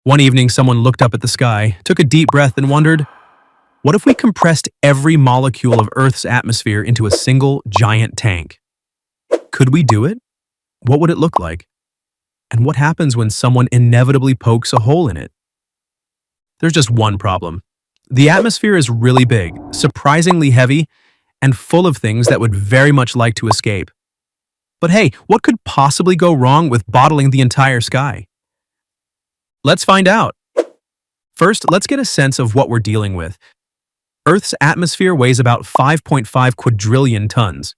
One evening, someone looked up at the sky, took a deep breath, and wondered, what if we compressed every molecule of Earth's atmosphere into a single giant tank? Could we do it? What would it look like? And what happens when someone inevitably pokes a hole in it? There's just one problem. The atmosphere is really big, surprisingly heavy, and full of things that would very much like to escape. But hey, what could possibly go wrong with bottling the entire sky? Let's find out. First, let's get a sense of what we're dealing with. Earth's atmosphere weighs about 5.5 quadrillion tons.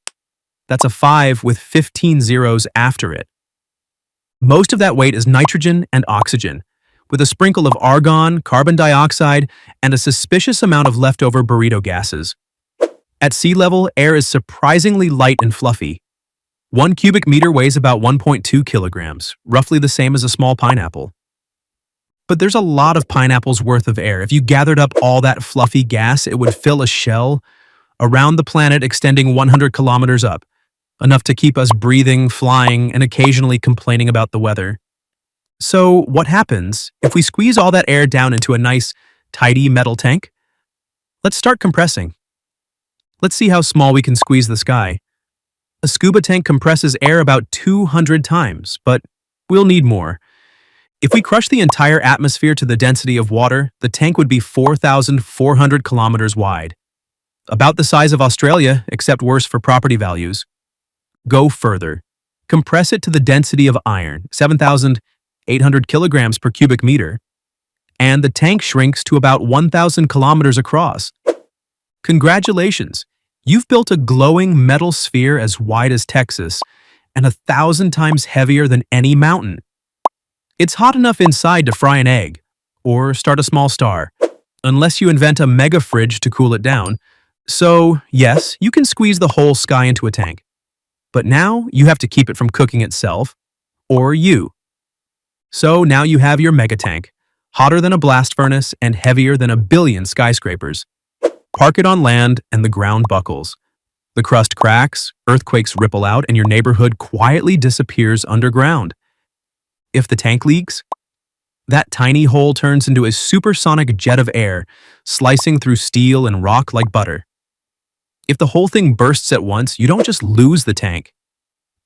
That's a 5 with 15 zeros after it. Most of that weight is nitrogen and oxygen, with a sprinkle of argon, carbon dioxide, and a suspicious amount of leftover burrito gases. At sea level, air is surprisingly light and fluffy. 1 cubic meter weighs about 1.2 kilograms, roughly the same as a small pineapple. But there's a lot of pineapples worth of air. If you gathered up all that fluffy gas, it would fill a shell around the planet extending 100 kilometers up, enough to keep us breathing, flying, and occasionally complaining about the weather. So what happens if we squeeze all that air down into a nice, tidy metal tank? Let's start compressing. Let's see how small we can squeeze the sky. A scuba tank compresses air about 200 times, but we'll need more. If we crush the entire atmosphere to the density of water, the tank would be 4,400 kilometers wide. About the size of Australia, except worse for property values. Go further. Compress it to the density of iron, 7,800 kilograms per cubic meter, and the tank shrinks to about 1,000 kilometers across. Congratulations! You've built a glowing metal sphere as wide as Texas and 1,000 times heavier than any mountain. It's hot enough inside to fry an egg, or start a small star, unless you invent a mega fridge to cool it down. So, yes, you can squeeze the whole sky into a tank. But now you have to keep it from cooking itself, or you. So now you have your mega tank, hotter than a blast furnace and heavier than a billion skyscrapers. Park it on land and the ground buckles. The crust cracks, earthquakes ripple out, and your neighborhood quietly disappears underground. If the tank leaks, that tiny hole turns into a supersonic jet of air, slicing through steel and rock like butter. If the whole thing bursts at once, you don't just lose the tank.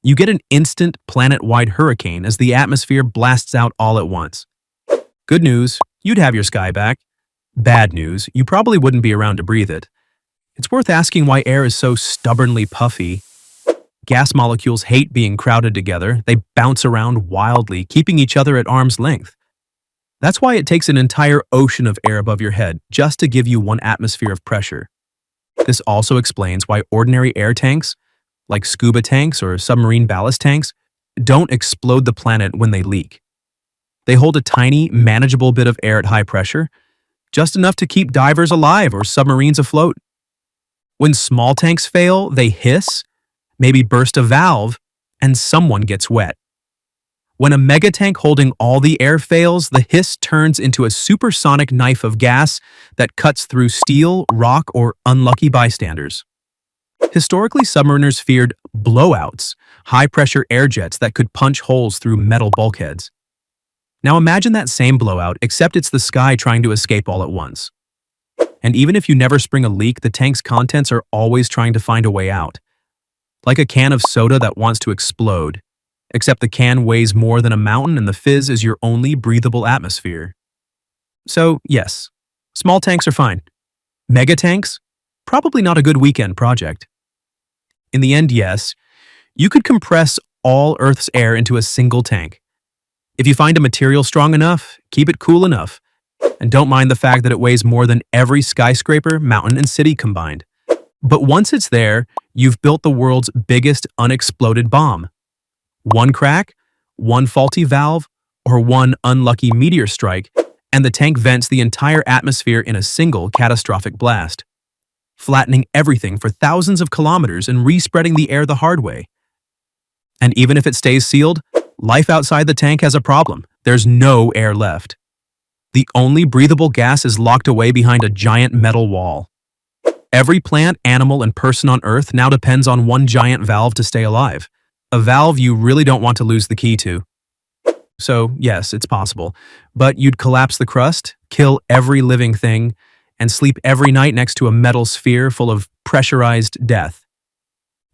You get an instant planet-wide hurricane as the atmosphere blasts out all at once. Good news, you'd have your sky back. Bad news, you probably wouldn't be around to breathe it. It's worth asking why air is so stubbornly puffy. Gas molecules hate being crowded together. They bounce around wildly, keeping each other at arm's length. That's why it takes an entire ocean of air above your head just to give you one atmosphere of pressure. This also explains why ordinary air tanks, like scuba tanks or submarine ballast tanks, don't explode the planet when they leak. They hold a tiny, manageable bit of air at high pressure, just enough to keep divers alive or submarines afloat. When small tanks fail, they hiss, maybe burst a valve, and someone gets wet. When a megatank holding all the air fails, the hiss turns into a supersonic knife of gas that cuts through steel, rock, or unlucky bystanders. Historically, submariners feared blowouts, high-pressure air jets that could punch holes through metal bulkheads. Now imagine that same blowout, except it's the sky trying to escape all at once. And even if you never spring a leak, the tank's contents are always trying to find a way out. Like a can of soda that wants to explode, except the can weighs more than a mountain and the fizz is your only breathable atmosphere. So, yes, small tanks are fine. Mega tanks? Probably not a good weekend project. In the end, yes, you could compress all Earth's air into a single tank. If you find a material strong enough, keep it cool enough, and don't mind the fact that it weighs more than every skyscraper, mountain, and city combined. But once it's there, you've built the world's biggest unexploded bomb. One crack, one faulty valve, or one unlucky meteor strike, and the tank vents the entire atmosphere in a single catastrophic blast, flattening everything for thousands of kilometers and re-spreading the air the hard way. And even if it stays sealed, life outside the tank has a problem. There's no air left. The only breathable gas is locked away behind a giant metal wall. Every plant, animal, and person on Earth now depends on one giant valve to stay alive. A valve you really don't want to lose the key to. So, yes, it's possible. But you'd collapse the crust, kill every living thing, and sleep every night next to a metal sphere full of pressurized death.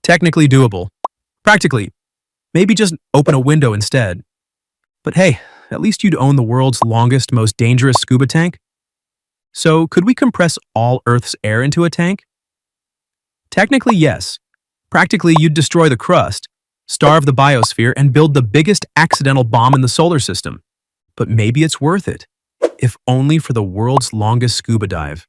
Technically doable. Practically, maybe just open a window instead. But hey, at least you'd own the world's longest, most dangerous scuba tank. So, could we compress all Earth's air into a tank? Technically, yes. Practically, you'd destroy the crust, starve the biosphere, and build the biggest accidental bomb in the solar system. But maybe it's worth it, if only for the world's longest scuba dive.